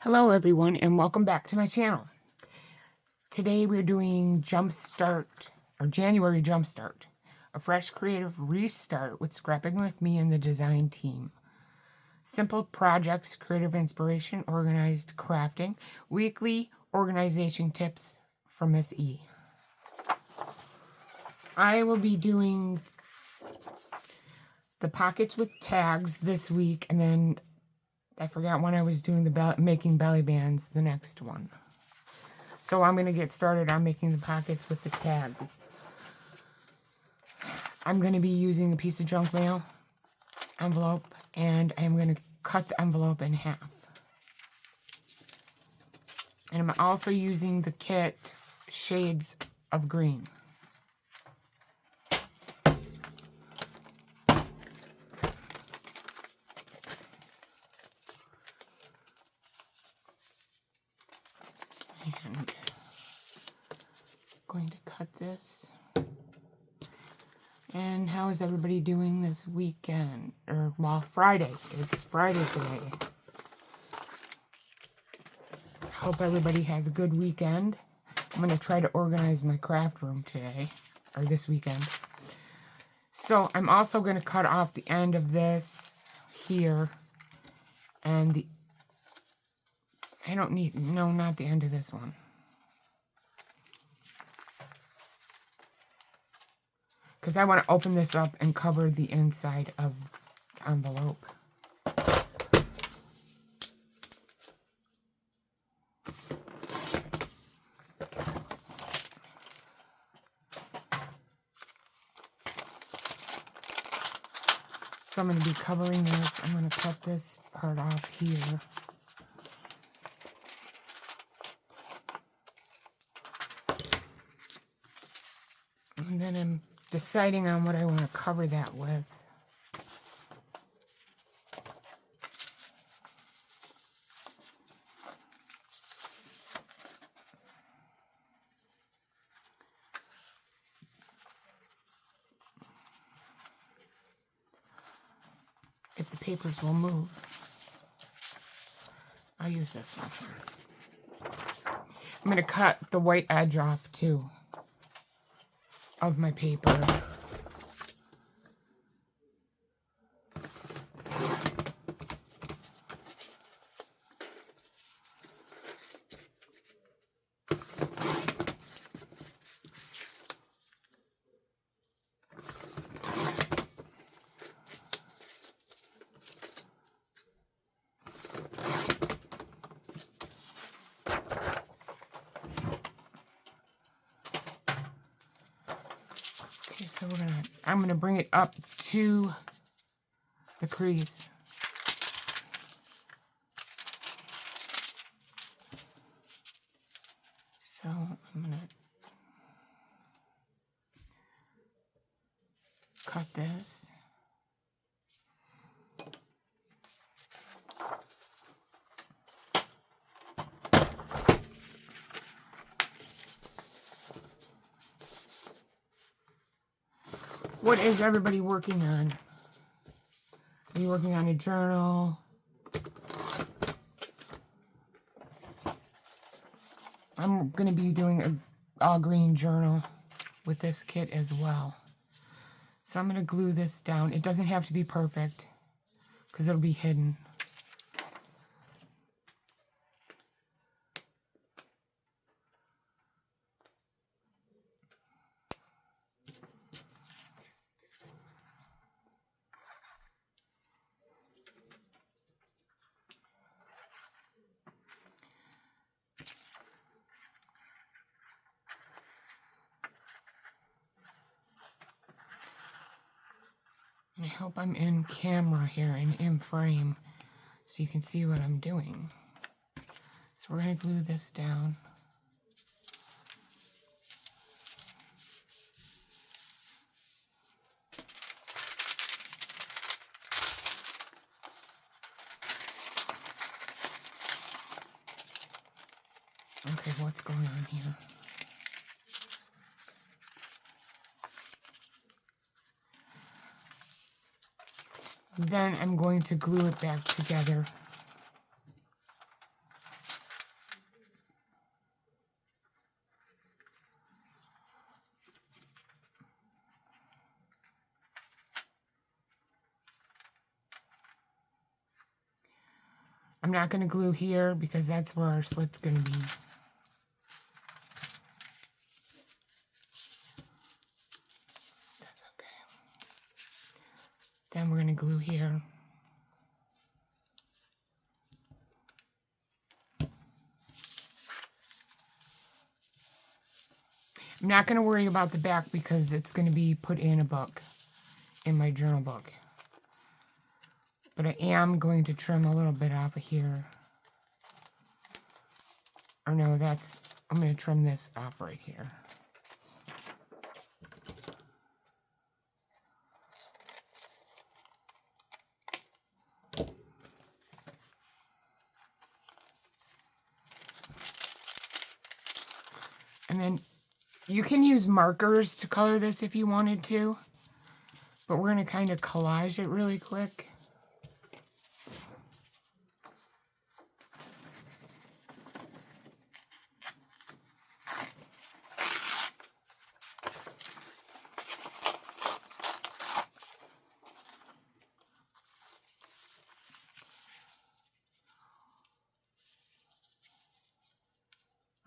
Hello everyone and welcome back to my channel. Today we're doing Jumpstart, or January Jumpstart, a fresh creative restart with Scrapping with Me and the design team. Simple projects, creative inspiration, organized crafting, weekly organization tips from Miss E. I will be doing the pockets with tags this week, and then I forgot when I was doing the making belly bands the next one. So I'm going to get started on making the pockets with the tags. I'm going to be using a piece of junk mail envelope, and I'm going to cut the envelope in half. And I'm also using the kit Shades of Green. And going to cut this. And how is everybody doing this weekend? Well, Friday. It's Friday today. Hope everybody has a good weekend. I'm going to try to organize my craft room today, or this weekend. So I'm also going to cut off the end of this here, and I don't need, no, not the end of this one. Because I want to open this up and cover the inside of the envelope. So I'm going to be covering this. I'm going to cut this part off here. And then I'm deciding on what I want to cover that with. If the papers will move, I'll use this one here. I'm going to cut the white edge off too of my paper. Okay, so I'm gonna bring it up to the crease. So I'm gonna cut this. What is everybody working on? Are you working on a journal? I'm going to be doing an all green journal with this kit as well. So I'm going to glue this down. It doesn't have to be perfect because it'll be hidden. I hope I'm in camera here and in frame so you can see what I'm doing. So we're going to glue this down. Okay, what's going on here? Then I'm going to glue it back together. I'm not going to glue here because that's where our slit's going to be. That's okay. Then we're going to glue here. I'm not going to worry about the back because it's going to be put in a book, in my journal book. But I am going to trim a little bit off of here. Or no, I'm going to trim this off right here. And then you can use markers to color this if you wanted to, but we're going to kind of collage it really quick.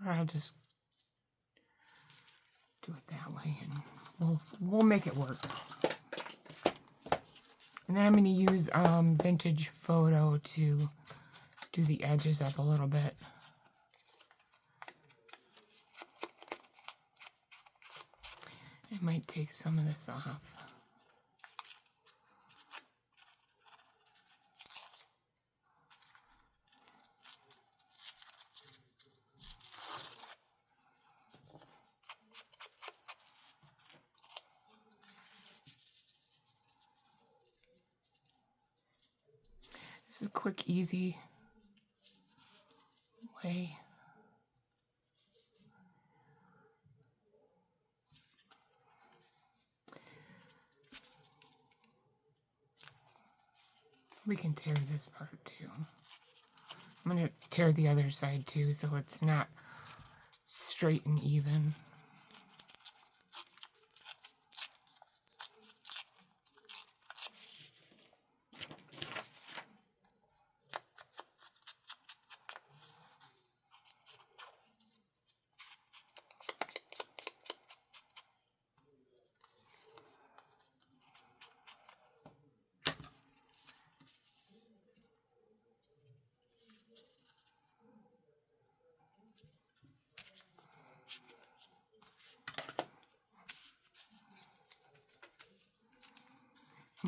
Or I'll just do it that way and we'll make it work. And then I'm going to use vintage photo to do the edges up a little bit. I might take some of this off. This is a quick, easy way. We can tear this part too. I'm going to tear the other side too so it's not straight and even.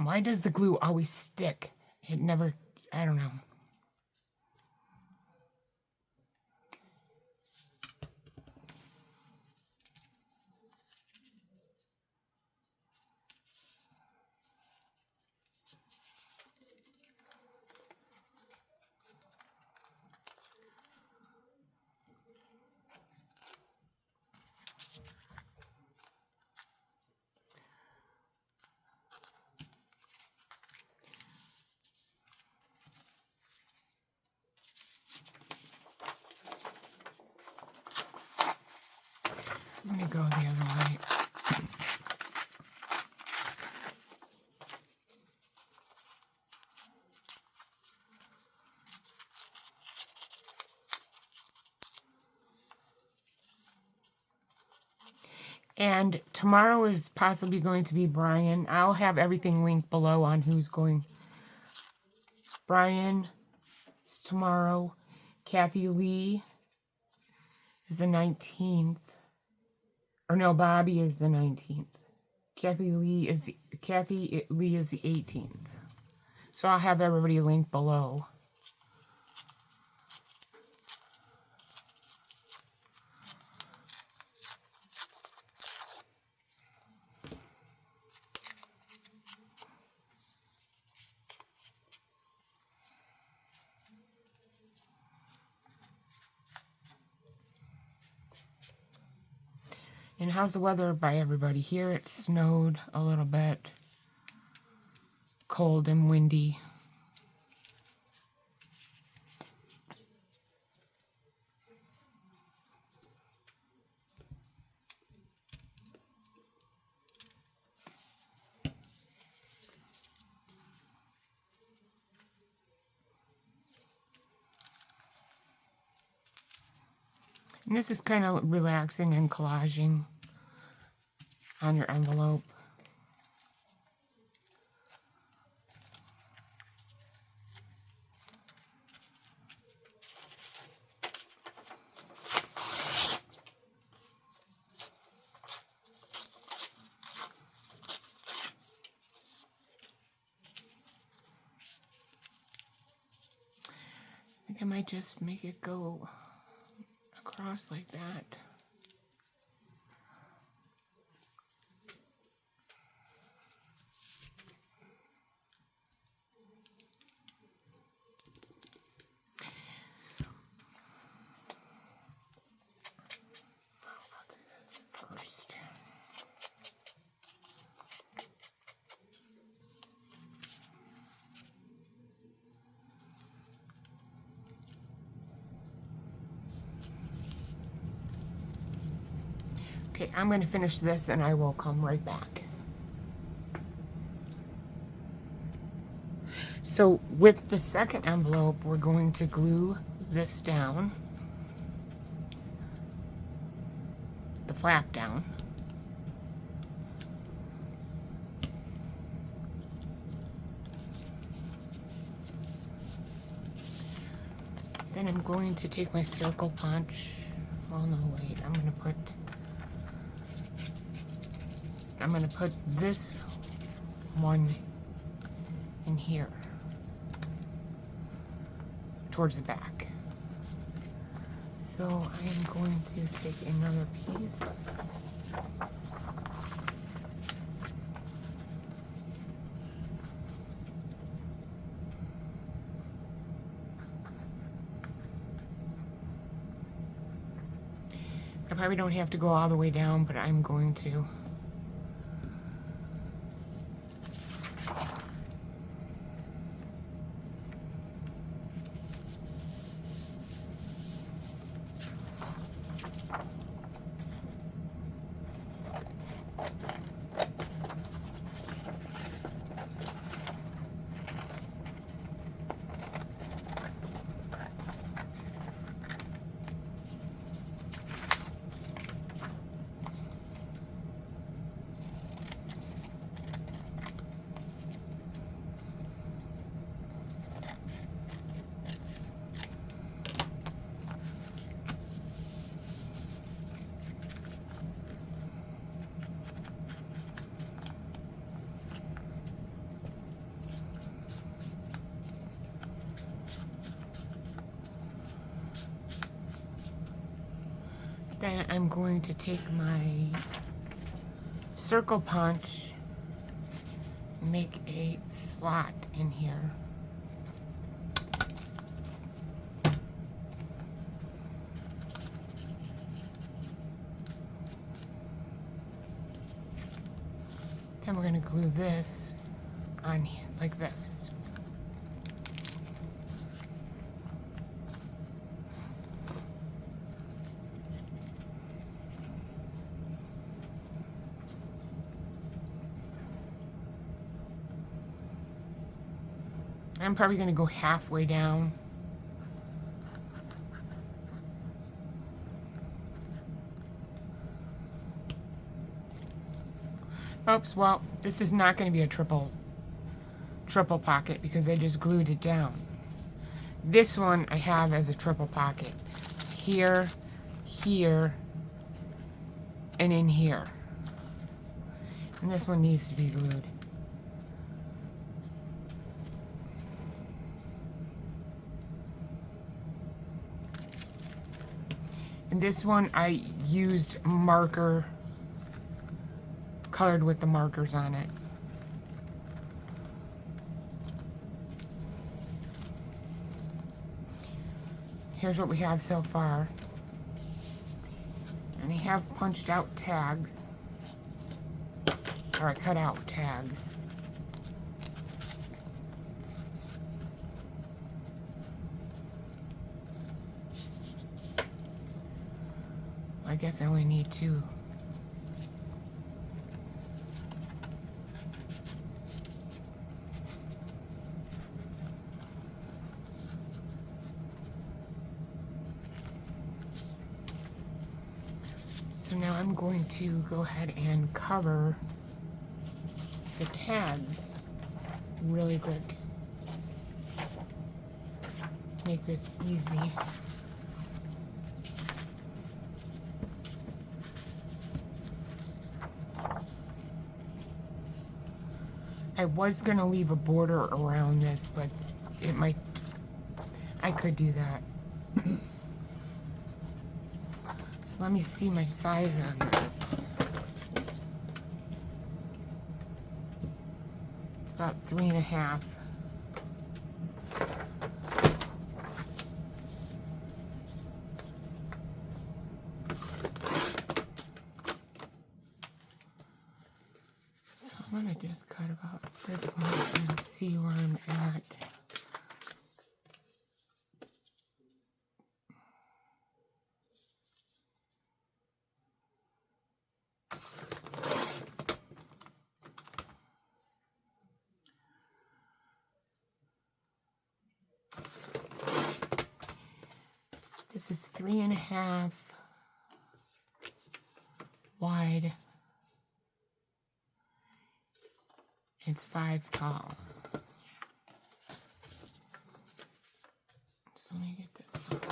Why does the glue always stick? It never, I don't know. I'm going to go the other way. And tomorrow is possibly going to be Brian. I'll have everything linked below on who's going. Brian is tomorrow. Kathy Lee is the 19th. Or no, Bobby is the 19th. Kathy Lee is the 18th. So I'll have everybody linked below. And how's the weather by everybody? Here it snowed a little bit. Cold and windy. And this is kind of relaxing and collaging on your envelope. I think I might just make it go across like that. First. Okay, I'm going to finish this and I will come right back. So with the second envelope, we're going to glue this down, the flap down. Then I'm going to take my circle punch. Oh no, wait, I'm going to put this one in here towards the back. So I am going to take another piece. I probably don't have to go all the way down, but I'm going to. Then I'm going to take my circle punch, make a slot in here. Then we're going to glue this on here, like this. I'm probably going to go halfway down. Oops, well, this is not going to be a triple pocket because I just glued it down. This one I have as a triple pocket. Here, here, and in here. And this one needs to be glued. And this one I used marker, colored with the markers on it. Here's what we have so far. And I have punched out tags, or I cut out tags. I guess I only need 2. So now I'm going to go ahead and cover the tags really quick. Make this easy. I was going to leave a border around this, but it might, I could do that. So let me see my size on this. It's about 3.5. So I'm going to just cut about this one and see where I'm at. This is 3.5 wide. It's 5 tall. So let me get this out.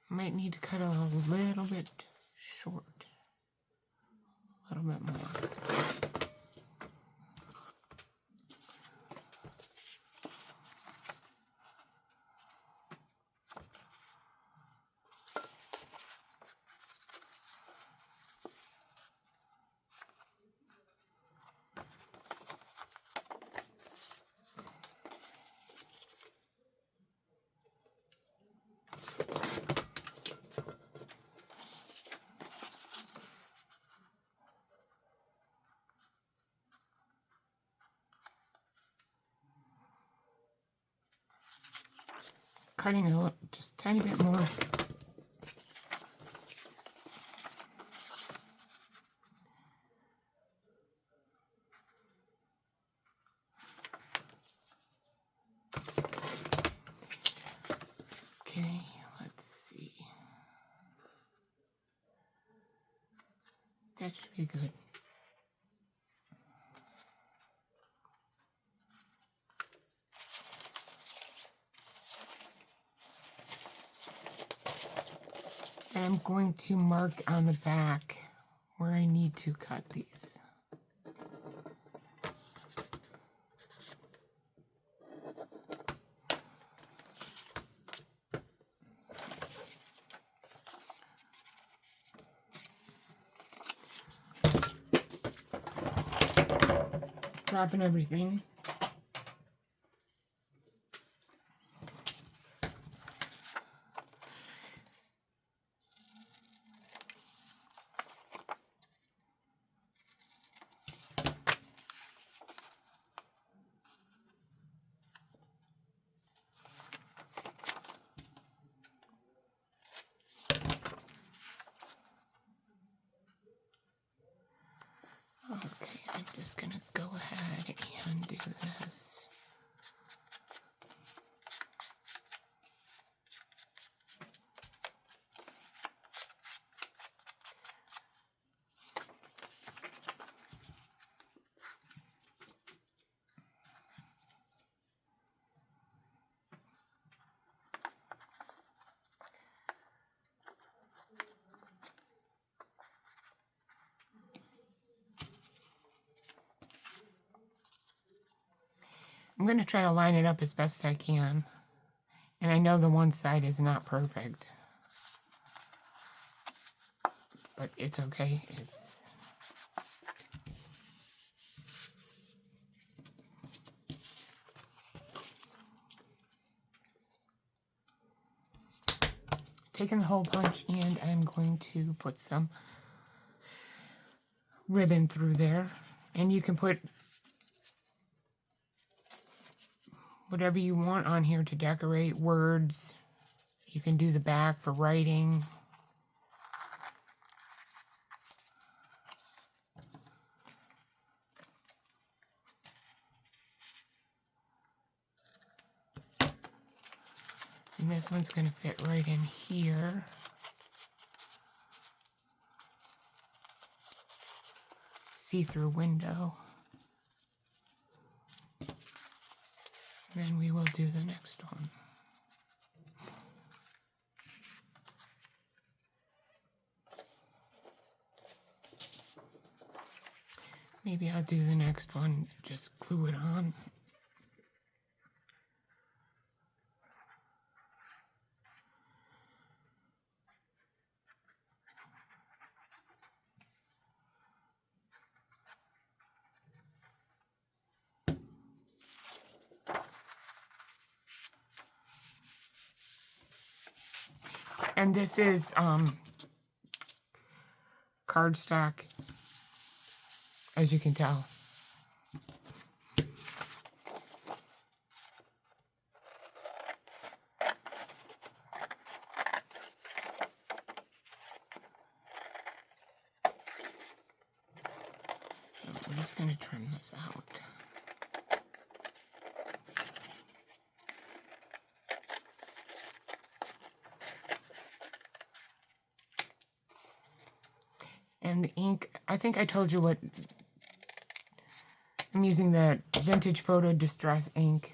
Might need to cut a little bit short. A little bit more. Cutting a little, just a tiny bit more. Okay, let's see. That should be good. And I'm going to mark on the back where I need to cut these. Dropping everything. Okay, I'm just gonna go ahead and do this. I'm going to try to line it up as best I can. And I know the one side is not perfect. But it's okay. It's taking the hole punch, and I'm going to put some ribbon through there. And you can put whatever you want on here to decorate, words. You can do the back for writing. And this one's going to fit right in here. See-through window. And then we will do the next one. Maybe I'll do the next one, just glue it on. And this is cardstock, as you can tell. We're just going to trim this out. And the ink, I think I told you what, I'm using the Vintage Photo Distress ink.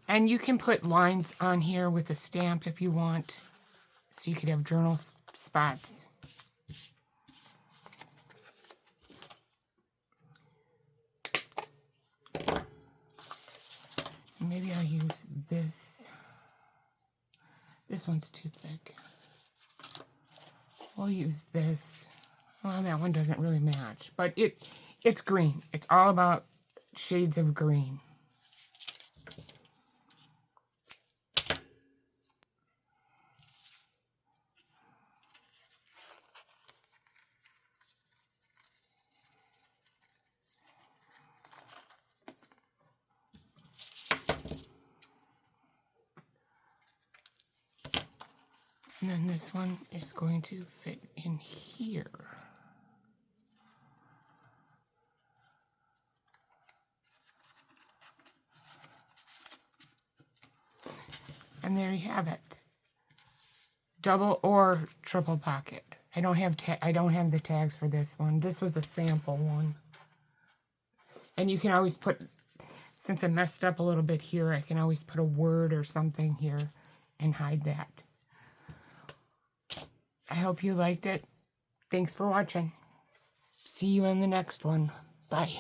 And you can put lines on here with a stamp if you want, so you could have journal spots. Maybe I'll use this. This one's too thick. We'll use this. Well, that one doesn't really match, but it's green. It's all about shades of green. And then this one is going to fit in here. And there you have it. Double or triple pocket. I don't have the tags for this one. This was a sample one. And you can always put, since I messed up a little bit here, I can always put a word or something here and hide that. I hope you liked it. Thanks for watching. See you in the next one. Bye.